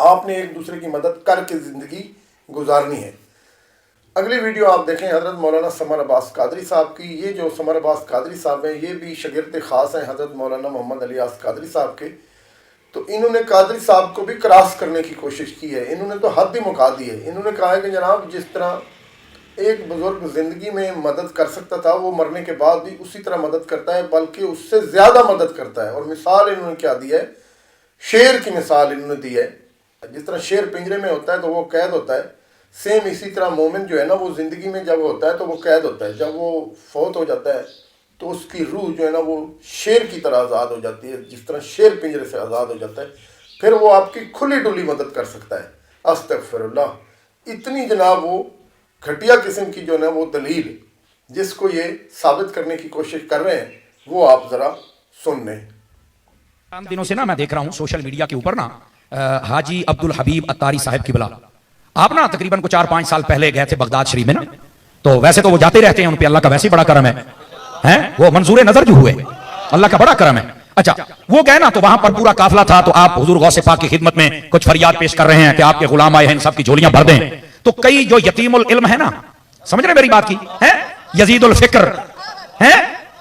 آپ نے ایک دوسرے کی مدد کر کے زندگی گزارنی ہے۔ اگلی ویڈیو آپ دیکھیں حضرت مولانا ثمر عباس قادری صاحب کی۔ یہ جو ثمر عباس قادری صاحب ہیں یہ بھی شاگرد خاص ہیں حضرت مولانا محمد الیاس قادری صاحب کے۔ تو انہوں نے قادری صاحب کو بھی کراس کرنے کی کوشش کی ہے، انہوں نے تو حد ہی مکا دی ہے۔ انہوں نے کہا ہے کہ جناب جس طرح ایک بزرگ زندگی میں مدد کر سکتا تھا وہ مرنے کے بعد بھی اسی طرح مدد کرتا ہے، بلکہ اس سے زیادہ مدد کرتا ہے۔ اور مثال انہوں نے کیا دی ہے؟ شیر کی مثال انہوں نے دی ہے۔ جس طرح شیر پنجرے میں ہوتا ہے تو وہ قید ہوتا ہے، سیم اسی طرح مومن جو ہے نا وہ زندگی میں جب ہوتا ہے تو وہ قید ہوتا ہے، جب وہ فوت ہو جاتا ہے تو اس کی روح جو ہے نا وہ شیر کی طرح آزاد ہو جاتی ہے، جس طرح شیر پنجرے سے آزاد ہو جاتا ہے، پھر وہ آپ کی کھلی ڈلی مدد کر سکتا ہے۔ استغفر اللہ، اتنی جناب وہ گھٹیا قسم کی جو ہے نا وہ دلیل جس کو یہ ثابت کرنے کی کوشش کر رہے ہیں وہ آپ ذرا سن لیں۔ ان دنوں سے نا میں دیکھ رہا ہوں سوشل میڈیا کے اوپر نا حاجی عبدالحبیب اتاری صاحب کی بلا آپ نا تقریباً 4-5 سال پہلے گئے تھے بغداد شریف میں نا، تو ویسے تو وہ جاتے رہتے ہیں، ان پہ اللہ کا ویسے بڑا کرم ہے، وہ منظور نظر جو ہوئے اللہ کا بڑا کرم ہے۔ اچھا وہ گئے نا تو وہاں پر پورا قافلہ تھا، تو آپ حضور غوث پاک کی خدمت میں کچھ فریاد پیش کر رہے ہیں کہ آپ کے غلام آئے ہیں، ان سب کی جھولیاں بھر دیں۔ تو کئی جو یتیم العلم ہے نا، سمجھ رہے میری بات کی ہے، یزید الفکر ہے،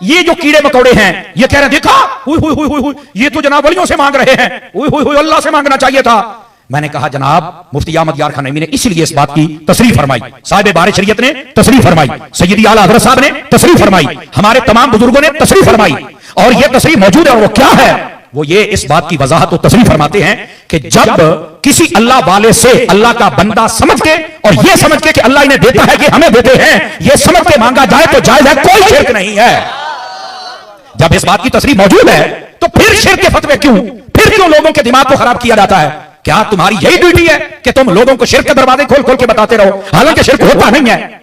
یہ جو کیڑے مکوڑے ہیں یہ کہہ رہے ہیں دیکھا ہوئی ہوئی ہوئی ہوئی یہ تو جناب ولیوں سے مانگ رہے ہیں، ہوئی ہوئی ہوئی اللہ سے مانگنا چاہیے تھا۔ میں نے کہا جناب مفتی احمد یار خان نعیمی نے اس لیے اس بات کی تصریح فرمائی، صاحب بار شریعت نے تصریح فرمائی، سیدی اعلیٰ حضرت صاحب نے تصریح فرمائی، ہمارے تمام بزرگوں نے تصریح فرمائی، اور یہ تصریح موجود ہے۔ اور وہ کیا ہے؟ وہ یہ اس بات کی وضاحت و تصریح فرماتے ہیں کہ جب کسی اللہ والے سے اللہ کا بندہ سمجھ کے اور یہ سمجھ کے کہ اللہ انہیں دیتا ہے کہ ہمیں دیتے ہیں یہ سمجھ کے مانگا جائے تو جائز ہے، کوئی شرک نہیں ہے۔ جب اس بات کی تصریح موجود ہے تو پھر شرک کے فتوے کیوں؟ پھر کیوں لوگوں کے دماغ کو خراب کیا جاتا ہے؟ کیا تمہاری یہی ڈیوٹی ہے کہ تم لوگوں کو شرک کے دروازے کھول کھول کے بتاتے رہو، حالانکہ شرک ہوتا نہیں ہے؟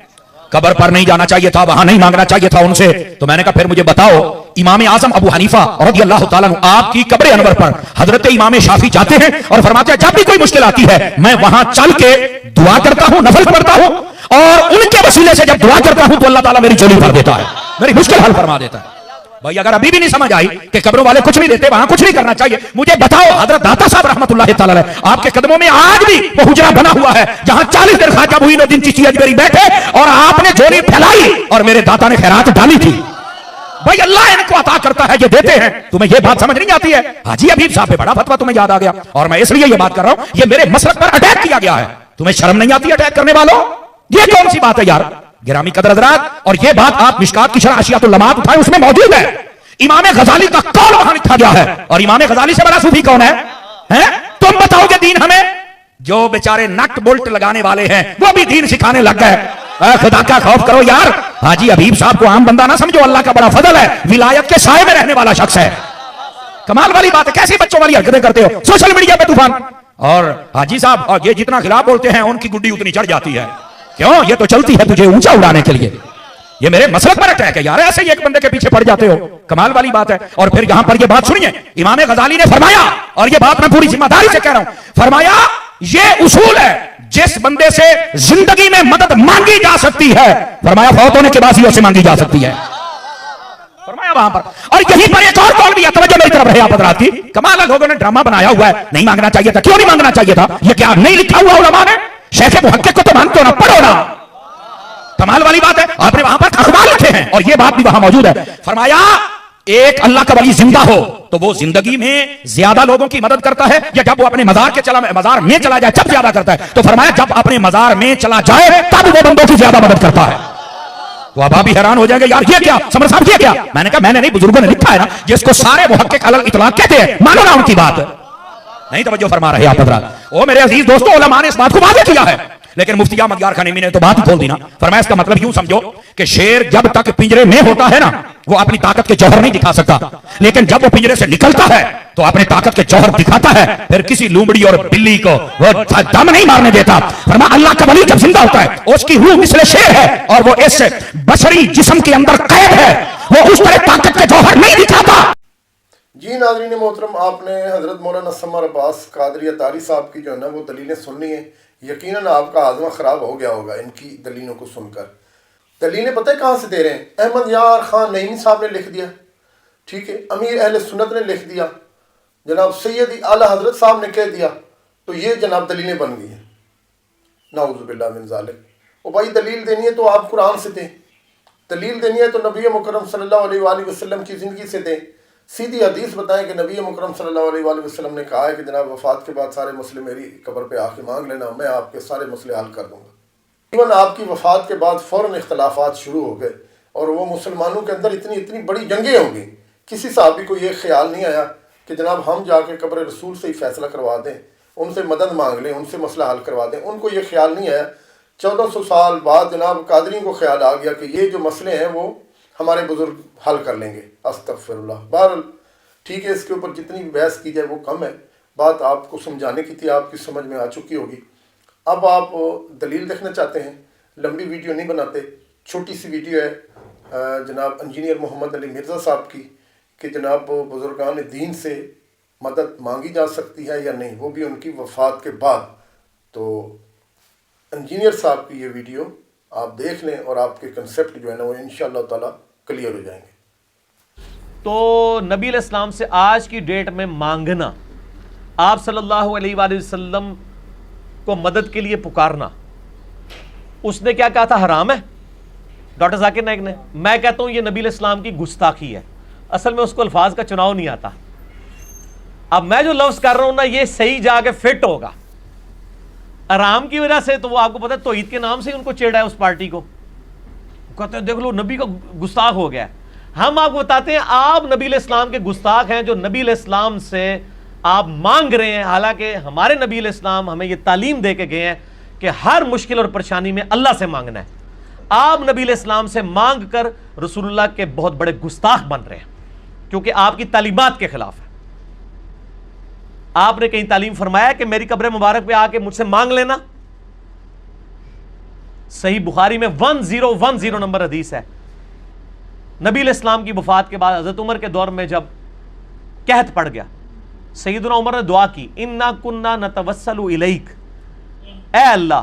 قبر پر نہیں جانا چاہیے تھا، وہاں نہیں مانگنا چاہیے تھا ان سے۔ تو میں نے کہا پھر مجھے بتاؤ، امام اعظم ابو حنیفہ رضی اللہ تعالیٰ عنہ آپ کی قبر انور پر حضرت امام شافعی جاتے ہیں اور فرماتے ہیں جب بھی کوئی مشکل آتی ہے میں وہاں چل کے دعا کرتا ہوں، نفل پڑھتا ہوں، اور ان کے وسیلے سے جب دعا کرتا ہوں تو اللہ تعالیٰ میری جھولی بھر دیتا ہے، میری مشکل حل فرما دیتا ہے۔ بھائی اگر ابھی بھی نہیں سمجھ آئی کہ قبروں والے کچھ نہیں دیتے، وہاں کچھ نہیں کرنا چاہیے، مجھے بتاؤ حضرت داتا صاحب رحمۃ اللہ تعالیٰ علیہ آپ کے قدموں میں آج بھی وہ حجرہ بنا ہوا ہے جہاں 40 دن خواجہ معین الدین چشتی اجمیری بیٹھے اور آپ نے جھولی پھیلائی اور میرے داتا نے خیرات ڈالی تھی۔ بھائی اللہ ان کو عطا کرتا ہے، یہ دیتے ہیں، تمہیں یہ بات سمجھ نہیں آتی ہے؟ حاجی حبیب صاحب پہ بڑا فتویٰ تمہیں یاد آ گیا، اور میں اس لیے یہ بات کر رہا ہوں یہ میرے مسلک پر اٹیک کیا گیا ہے، تمہیں شرم نہیں آتی اٹیک کرنے والوں؟ یہ کون سی بات ہے یار؟ گرامی قدر حضرات، اور یہ بات آپ مشکات کی شرح اشیات اللمعات اٹھائیں، اس میں موجود ہے۔ امام غزالی کا قول وہاں لکھا گیا ہے، اور امام غزالی سے بڑا صوفی کون ہے؟ تم بتاؤ گے دین ہمیں؟ جو بیچارے نٹ بولٹ لگانے والے ہیں وہ بھی دین سکھانے لگ گئے۔ خدا کا خوف کرو یار، حاجی حبیب صاحب کو عام بندہ نہ سمجھو، اللہ کا بڑا فضل ہے، ولایت کے سائے میں رہنے والا شخص ہے۔ کمال والی بات ہے، کیسی بچوں والی حرکتیں کرتے ہو سوشل میڈیا پہ طوفان۔ اور حاجی صاحب اور یہ جتنا خلاف بولتے ہیں ان کی گڈی اتنی چڑھ جاتی ہے، کیوں؟ یہ تو چلتی ہے تجھے اونچا اڑانے کے لیے۔ یہ میرے مسلک پر اٹیک ہے یار، ایسے ہی ایک بندے کے پیچھے پڑ جاتے ہو، کمال والی بات ہے۔ اور پھر یہاں پر یہ بات سنیے، امام غزالی نے فرمایا، اور یہ بات میں پوری ذمہ داری سے کہہ رہا ہوں، فرمایا یہ اصول ہے جس بندے سے زندگی میں مدد مانگی جا سکتی ہے، فرمایا فوت ہونے کے بعد ہی اسے مانگی جا سکتی ہے، فرمایا وہاں پر۔ اور یہیں پر ایک اور قول بھی ہے، توجہ میری طرف ہے آپ حضرات کی، کمال ہے لوگوں نے ڈرامہ بنایا ہوا ہے، نہیں مانگنا چاہیے تھا، کیوں نہیں مانگنا چاہیے تھا؟ یہ کیا نہیں لکھا ہوا علماء نے؟ شیخ محقق کو تو مانتے ہو نا، پڑھو نا، کمال والی بات ہے۔ آپ نے وہاں پر اخبار لکھے ہیں اور یہ بات بھی وہاں موجود ہے، فرمایا ایک اللہ کا ولی زندہ ہو تو وہ زندگی میں زیادہ لوگوں کی مدد کرتا ہے، یا جب وہ اپنے مزار میں چلا جائے تب زیادہ کرتا ہے؟ تو فرمایا جب اپنے مزار میں چلا جائے تب وہ بندوں کی زیادہ مدد کرتا ہے۔ تو اب آپ بھی حیران ہو جائیں گے یار یہ کیا سمر صاحب، یہ کیا؟ میں نے کہا میں نے نہیں، بزرگوں نے لکھا ہے نا، جس کو سارے محقق علی الاطلاق کہتے ہیں، مانو نا ان کی بات۔ نہیں توجہ فرما رہے آپ حضرات۔ او میرے عزیز دوستو، علماء نے اس بات کو واضح کیا ہے، لیکن مفتی احمد یار خان نعیمی نے تو بات ہی کھول دی نا۔ فرمایا اس کا مطلب یوں سمجھو کہ شیر جب تک پنجرے میں ہوتا ہے نا وہ اپنی طاقت کے جوہر نہیں دکھا سکتا، لیکن جب وہ پنجرے سے نکلتا ہے تو اپنے طاقت کے جوہر دکھاتا ہے، پھر کسی لومڑی اور بلی کو وہ دم نہیں مارنے دیتا۔ فرمایا اللہ کا ولی جب زندہ ہوتا ہے اس کی روح مثل شیر ہے، اور وہ اس بشری جسم کے اندر قید ہے، وہ اس طرح طاقت کے جوہر نہیں دکھاتا۔ جی ناظرین محترم، آپ نے حضرت مولانا ثمر عباس قادری اتاری صاحب کی جو ہے نا وہ دلیلیں سننی ہیں، یقیناً آپ کا ہاضمہ خراب ہو گیا ہوگا ان کی دلیلوں کو سن کر۔ دلیلیں پتہ ہے کہاں سے دے رہے ہیں؟ احمد یار خان نعیمی صاحب نے لکھ دیا، ٹھیک ہے، امیر اہل سنت نے لکھ دیا، جناب سیدی اعلیٰ حضرت صاحب نے کہہ دیا، تو یہ جناب دلیلیں بن گئی ہیں، نعوذ باللہ من ذالک۔ اور بھائی دلیل دینی ہے تو آپ قرآن سے دیں، دلیل دینی ہے تو نبی مکرم صلی اللہ علیہ وآلہ وسلم کی زندگی سے دیں، سیدھی حدیث بتائیں کہ نبی مکرم صلی اللہ علیہ وآلہ وسلم نے کہا ہے کہ جناب وفات کے بعد سارے مسئلے میری قبر پہ آ کے مانگ لینا، میں آپ کے سارے مسئلے حل کر دوں گا۔ ایون آپ کی وفات کے بعد فوراً اختلافات شروع ہو گئے اور وہ مسلمانوں کے اندر اتنی بڑی جنگیں ہوں گی، کسی صحابی کو یہ خیال نہیں آیا کہ جناب ہم جا کے قبر رسول سے ہی فیصلہ کروا دیں، ان سے مدد مانگ لیں، ان سے مسئلہ حل کروا دیں، ان کو یہ خیال نہیں آیا۔ 1400 سال بعد جناب قادریوں کو خیال آ گیا کہ یہ جو مسئلے ہیں وہ ہمارے بزرگ حل کر لیں گے، استغفر اللہ۔ بہرحال ٹھیک ہے، اس کے اوپر جتنی بھی بحث کی جائے وہ کم ہے، بات آپ کو سمجھانے کی تھی، آپ کی سمجھ میں آ چکی ہوگی۔ اب آپ دلیل دیکھنا چاہتے ہیں، لمبی ویڈیو نہیں بناتے، چھوٹی سی ویڈیو ہے جناب انجینئر محمد علی مرزا صاحب کی کہ جناب بزرگان دین سے مدد مانگی جا سکتی ہے یا نہیں، وہ بھی ان کی وفات کے بعد۔ تو انجینئر صاحب کی یہ ویڈیو آپ دیکھ لیں اور آپ کے کنسیپٹ جو ہے نا وہ انشاءاللہ تعالی کلیئر ہو جائیں گے۔ تو نبی علیہ السلام سے آج کی ڈیٹ میں مانگنا، آپ صلی اللہ علیہ وآلہ وسلم کو مدد کے لیے پکارنا، اس نے کیا کہا تھا؟ حرام ہے ڈاکٹر ذاکر نائک نے۔ میں کہتا ہوں یہ نبی علیہ السلام کی گستاخی ہے، اصل میں اس کو الفاظ کا چناؤ نہیں آتا۔ اب میں جو لفظ کر رہا ہوں نا یہ صحیح جا کے فٹ ہوگا، آرام کی وجہ سے تو وہ آپ کو پتہ ہے توحید کے نام سے ہی ان کو چیڑا ہے اس پارٹی کو، کہتے ہیں دیکھ لو نبی کا گستاخ ہو گیا ہے۔ ہم آپ کو بتاتے ہیں آپ نبی علیہ السلام کے گستاخ ہیں جو نبی علیہ السلام سے آپ مانگ رہے ہیں، حالانکہ ہمارے نبی علیہ السلام ہمیں یہ تعلیم دے کے گئے ہیں کہ ہر مشکل اور پریشانی میں اللہ سے مانگنا ہے۔ آپ نبی علیہ السلام سے مانگ کر رسول اللہ کے بہت بڑے گستاخ بن رہے ہیں، کیونکہ آپ کی تعلیمات کے خلاف ہے۔ آپ نے کہیں تعلیم فرمایا کہ میری قبر مبارک پہ آ کے مجھ سے مانگ لینا؟ صحیح بخاری میں 1010 نمبر حدیث ہے۔ نبی علیہ السلام کی وفات کے بعد حضرت عمر کے دور میں جب قحط پڑ گیا، سیدنا عمر نے دعا کی، انا کننا نتوسل الیک، اے اللہ،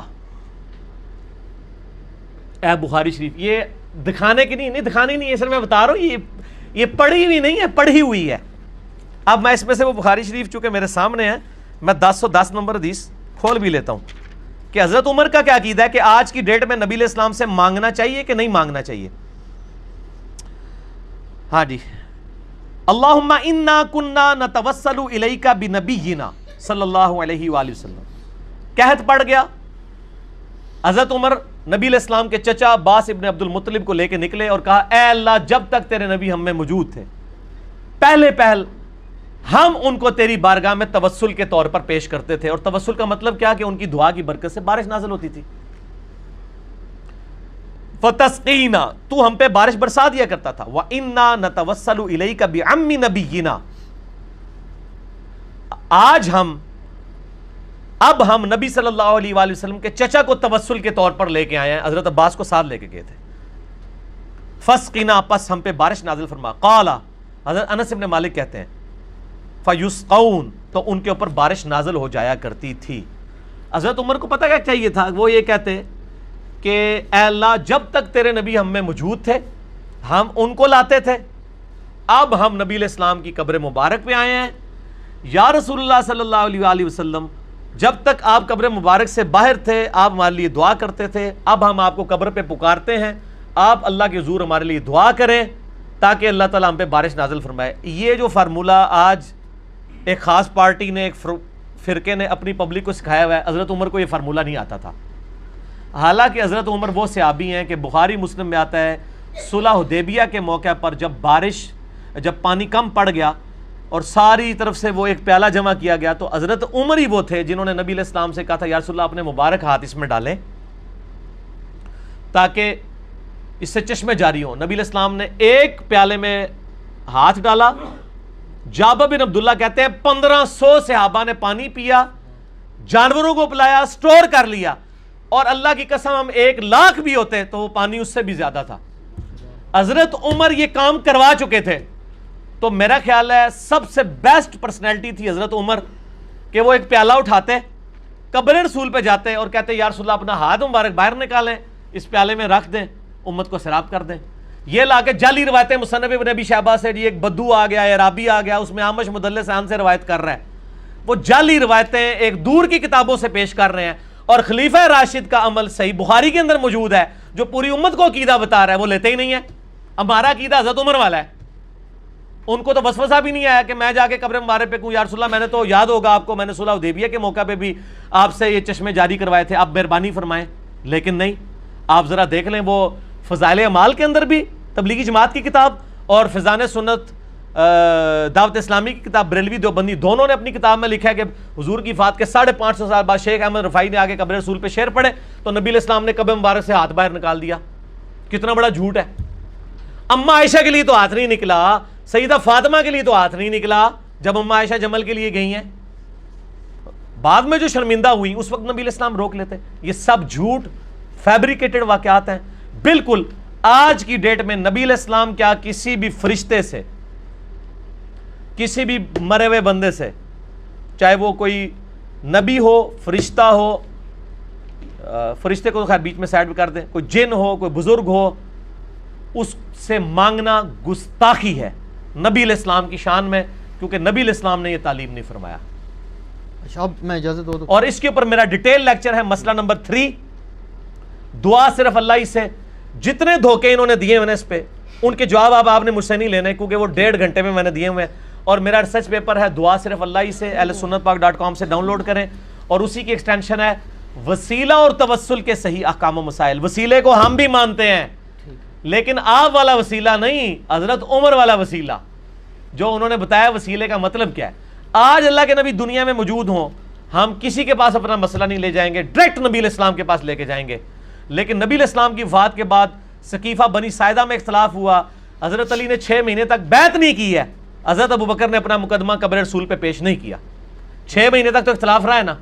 اے بخاری شریف، یہ دکھانے کی نہیں دکھانی نہیں ہے، سر میں بتا رہا ہوں یہ پڑھی ہوئی نہیں ہے، پڑھی ہوئی ہے۔ اب میں اس میں سے وہ بخاری شریف چونکہ میرے سامنے ہے، میں 1010 نمبر حدیث کھول بھی لیتا ہوں کہ حضرت عمر کا کیا عقیدہ ہے کہ آج کی ڈیٹ میں نبی علیہ السلام سے مانگنا چاہیے کہ نہیں مانگنا چاہیے۔ ہاں جی، اللہم انا کننا نتوسل الیک بنبینا صلی اللہ علیہ وآلہ وسلم۔ قحط پڑ گیا، حضرت عمر نبی علیہ السلام کے چچا عباس ابن عبد المطلب کو لے کے نکلے اور کہا، اے اللہ جب تک تیرے نبی ہم میں موجود تھے پہل ہم ان کو تیری بارگاہ میں توسل کے طور پر پیش کرتے تھے۔ اور توسل کا مطلب کیا کہ ان کی دعا کی برکت سے بارش نازل ہوتی تھی۔ فتسقینا، تو ہم پہ بارش برسا دیا کرتا تھا۔ وَإِنَّا نَتَوَسَّلُ إِلَيْكَ بِعَمِّ نَبِيِّنَا، اب ہم نبی صلی اللہ علیہ وآلہ وسلم کے چچا کو توسل کے طور پر لے کے آئے ہیں، حضرت عباس کو ساتھ لے کے گئے تھے۔ فسقنا، پس ہم پہ بارش نازل فرما۔ قال، حضرت انس ابن مالک کہتے ہیں، فیسقون، تو ان کے اوپر بارش نازل ہو جایا کرتی تھی۔ حضرت عمر کو پتہ کیا چاہیے تھا؟ وہ یہ کہتے کہ اے اللہ جب تک تیرے نبی ہم میں موجود تھے ہم ان کو لاتے تھے، اب ہم نبی علیہ السلام کی قبر مبارک پہ آئے ہیں، یا رسول اللہ صلی اللہ علیہ وآلہ وسلم جب تک آپ قبر مبارک سے باہر تھے آپ ہمارے لیے دعا کرتے تھے، اب ہم آپ کو قبر پہ پکارتے ہیں، آپ اللہ کے حضور ہمارے لیے دعا کریں تاکہ اللہ تعالیٰ ہم پہ بارش نازل فرمائے۔ یہ جو فارمولہ آج ایک خاص پارٹی نے، ایک فرقے نے اپنی پبلک کو سکھایا ہوا ہے، حضرت عمر کو یہ فارمولہ نہیں آتا تھا۔ حالانکہ حضرت عمر وہ صحابی ہیں کہ بخاری مسلم میں آتا ہے صلح حدیبیہ کے موقع پر جب پانی کم پڑ گیا اور ساری طرف سے وہ ایک پیالہ جمع کیا گیا تو حضرت عمر ہی وہ تھے جنہوں نے نبی علیہ السلام سے کہا تھا یا رسول اللہ اپنے مبارک ہاتھ اس میں ڈالیں تاکہ اس سے چشمے جاری ہوں۔ نبی علیہ السلام نے ایک پیالے میں ہاتھ ڈالا، جابر بن عبداللہ کہتے ہیں 1500 صحابہ نے پانی پیا، جانوروں کو پلایا، سٹور کر لیا، اور اللہ کی قسم ہم 1,00,000 بھی ہوتے تو وہ پانی اس سے بھی زیادہ تھا۔ حضرت عمر یہ کام کروا چکے تھے، تو میرا خیال ہے سب سے بیسٹ پرسنالٹی تھی حضرت عمر کہ وہ ایک پیالہ اٹھاتے، قبر رسول پہ جاتے اور کہتے یا رسول اللہ اپنا ہاتھ مبارک باہر نکالیں، اس پیالے میں رکھ دیں، امت کو سیراب کر دیں۔ یہ لا کے جعلی روایتیں مصنف ابن ابی شیبہ سے، یہ ایک بدو آ گیا، عرابی آ گیا، اس میں آمش مدلس عن سے روایت کر رہا ہے، وہ جعلی روایتیں ایک دور کی کتابوں سے پیش کر رہے ہیں، اور خلیفہ راشد کا عمل صحیح بخاری کے اندر موجود ہے جو پوری امت کو عقیدہ بتا رہا ہے، وہ لیتے ہی نہیں ہے۔ ہمارا عقیدہ حضرت عمر والا ہے، ان کو تو وسوسہ بھی نہیں آیا کہ میں جا کے قبر مبارک پہ کہوں یا رسول اللہ، میں نے تو یاد ہوگا آپ کو، میں نے صلح حدیبیہ کے موقع پہ بھی آپ سے یہ چشمے جاری کروائے تھے، آپ مہربانی فرمائیں، لیکن نہیں۔ آپ ذرا دیکھ لیں وہ فضائل اعمال کے اندر بھی تبلیغی جماعت کی کتاب اور فیضان سنت دعوت اسلامی کی کتاب بریلوی دیوبندی دونوں نے اپنی کتاب میں لکھا ہے کہ حضور کی وفات کے 550 سال بعد شیخ احمد رفاعی نے آگے قبر رسول پہ شعر پڑھے تو نبی علیہ السلام نے قبر مبارک سے ہاتھ باہر نکال دیا۔ کتنا بڑا جھوٹ ہے۔ اما عائشہ کے لیے تو ہاتھ نہیں نکلا، سیدہ فاطمہ کے لیے تو ہاتھ نہیں نکلا جب اما عائشہ جمل کے لیے گئی ہیں، بعد میں جو شرمندہ ہوئی اس وقت نبی علیہ السلام روک لیتے۔ یہ سب جھوٹ فیبریکیٹڈ واقعات ہیں۔ بالکل آج کی ڈیٹ میں نبی علیہ السلام کیا کسی بھی فرشتے سے، کسی بھی مرے ہوئے بندے سے، چاہے وہ کوئی نبی ہو، فرشتہ ہو، فرشتے کو خیر بیچ میں سائڈ بھی کر دیں، کوئی جن ہو، کوئی بزرگ ہو، اس سے مانگنا گستاخی ہے نبی علیہ السلام کی شان میں، کیونکہ نبی علیہ السلام نے یہ تعلیم نہیں فرمایا۔ اچھا اب میں اجازت دو اور اس کے اوپر میرا ڈیٹیل لیکچر ہے، مسئلہ نمبر 3، دعا صرف اللہ ہی سے۔ جتنے دھوکے انہوں نے دیے ہوئے ہیں اس پہ، ان کے جواب آپ نے مجھ سے نہیں لینے کیونکہ وہ 1.5 گھنٹے میں نے دیے ہوئے ہیں، اور میرا ریسرچ پیپر ہے دعا صرف اللہ ہی سے، ahlsunnatpak.com سے ڈاؤن لوڈ کریں، اور اسی کی ایکسٹینشن ہے وسیلہ اور توسل کے صحیح احکام و مسائل۔ وسیلے کو ہم بھی مانتے ہیں لیکن آپ والا وسیلہ نہیں، حضرت عمر والا وسیلہ جو انہوں نے بتایا وسیلے کا مطلب کیا ہے۔ آج اللہ کے نبی دنیا میں موجود ہوں، ہم کسی کے پاس اپنا مسئلہ نہیں لے جائیں گے، ڈائریکٹ نبی علیہ السلام کے پاس لے کے جائیں گے۔ لیکن نبی علیہ السلام کی وفات کے بعد سقیفہ بنی ساعدہ میں اختلاف ہوا، حضرت علی نے 6 مہینے تک بیعت نہیں کی ہے، حضرت ابوبکر نے اپنا مقدمہ قبر رسول پہ پیش نہیں کیا۔ 6 مہینے تک تو اختلاف رہا ہے نا۔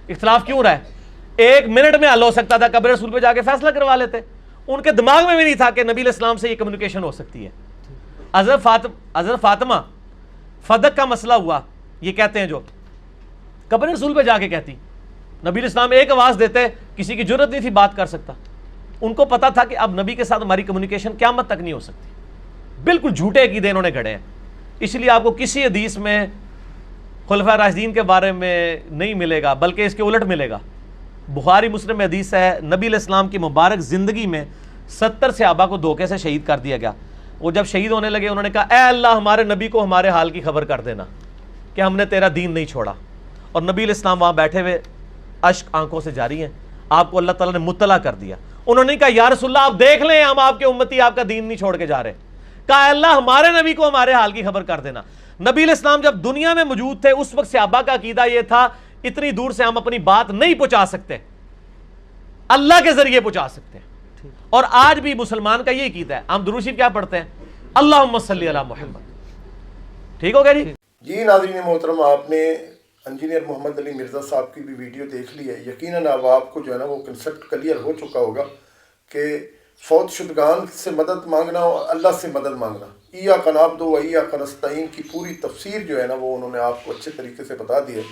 اختلاف کیوں رہا ہے؟ 1 منٹ میں حل ہو سکتا تھا، قبر رسول پہ جا کے فیصلہ کروا لیتے۔ ان کے دماغ میں بھی نہیں تھا کہ نبی علیہ السلام سے یہ کمیونیکیشن ہو سکتی ہے۔ حضرت فاطمہ فدق کا مسئلہ ہوا، یہ کہتے ہیں جو قبر رسول پہ جا کے کہتی، نبی علیہ السلام ایک آواز دیتے، کسی کی جرت نہیں تھی بات کر سکتا۔ ان کو پتا تھا کہ اب نبی کے ساتھ ہماری کمیونیکیشن قیامت تک نہیں ہو سکتی۔ بالکل جھوٹے عقیدے انہوں نے گھڑے ہیں، اس لیے آپ کو کسی حدیث میں خلفاء راشدین کے بارے میں نہیں ملے گا، بلکہ اس کے الٹ ملے گا۔ بخاری مسلم میں حدیث ہے، نبی علیہ السلام کی مبارک زندگی میں 70 صحابہ کو دھوکے سے شہید کر دیا گیا۔ وہ جب شہید ہونے لگے انہوں نے کہا اے اللہ ہمارے نبی کو ہمارے حال کی خبر کر دینا کہ ہم نے تیرا دین نہیں چھوڑا۔ اور نبی علیہ السلام وہاں بیٹھے ہوئے اشک آنکھوں سے جاری ہیں، آپ کو اللہ تعالیٰ نے مطلع کر دیا۔ انہوں نے کہا یا رسول اللہ آپ دیکھ لیں ہم آپ کے امتی آپ کا دین نہیں چھوڑ کے جا رہے۔ کہا اے اللہ ہمارے نبی کو ہمارے حال کی خبر کر دینا۔ نبی علیہ السلام جب دنیا میں موجود تھے اس وقت صحابہ کا عقیدہ یہ تھا اتنی دور سے ہم اپنی بات نہیں پہنچا سکتے، اللہ کے ذریعے پہنچا سکتے ہیں۔ اور آج بھی مسلمان کا یہ عقیدہ ہے۔ ہم درود شریف کیا پڑھتے ہیں؟ اللہم صلی علی محمد۔ ٹھیک ہو گیا جی؟ جی ناظرین محترم، آپ نے انجینئر محمد علی مرزا صاحب کی بھی ویڈیو دیکھ لی ہے۔ یقیناً اب آپ کو جو ہے نا وہ کنسیپٹ کلیئر ہو چکا ہوگا کہ فوت شدگان سے مدد مانگنا اور اللہ سے مدد مانگنا، ایاک نعبد و ایاک نستعین کی پوری تفسیر جو ہے نا وہ انہوں نے آپ کو اچھے طریقے سے بتا دی ہے۔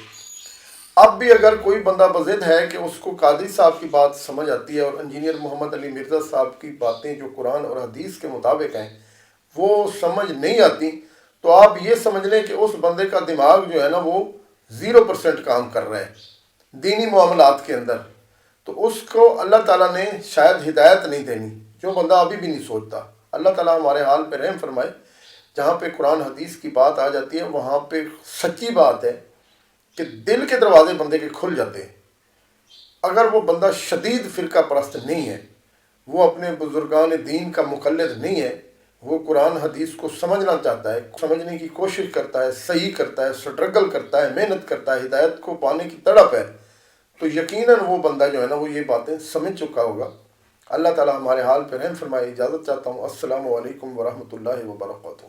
اب بھی اگر کوئی بندہ بضد ہے کہ اس کو قادری صاحب کی بات سمجھ آتی ہے اور انجینئر محمد علی مرزا صاحب کی باتیں جو قرآن اور حدیث کے مطابق ہیں وہ سمجھ نہیں آتی، تو آپ یہ سمجھ لیں کہ اس بندے کا دماغ جو ہے نا وہ 0% کام کر رہا ہے دینی معاملات کے اندر، تو اس کو اللہ تعالیٰ نے شاید ہدایت نہیں دینی، جو بندہ ابھی بھی نہیں سوچتا۔ اللہ تعالیٰ ہمارے حال پہ رحم فرمائے۔ جہاں پہ قرآن حدیث کی بات آ جاتی ہے وہاں پہ سچی بات ہے کہ دل کے دروازے بندے کے کھل جاتے ہیں۔ اگر وہ بندہ شدید فرقہ پرست نہیں ہے، وہ اپنے بزرگان دین کا مقلد نہیں ہے، وہ قرآن حدیث کو سمجھنا چاہتا ہے، سمجھنے کی کوشش کرتا ہے، صحیح کرتا ہے، سٹرگل کرتا ہے، محنت کرتا ہے، ہدایت کو پانے کی تڑپ ہے، تو یقیناً وہ بندہ جو ہے نا وہ یہ باتیں سمجھ چکا ہوگا۔ اللہ تعالیٰ ہمارے حال پہ رحم فرمائے۔ اجازت چاہتا ہوں۔ السلام علیکم ورحمۃ اللہ وبرکاتہ۔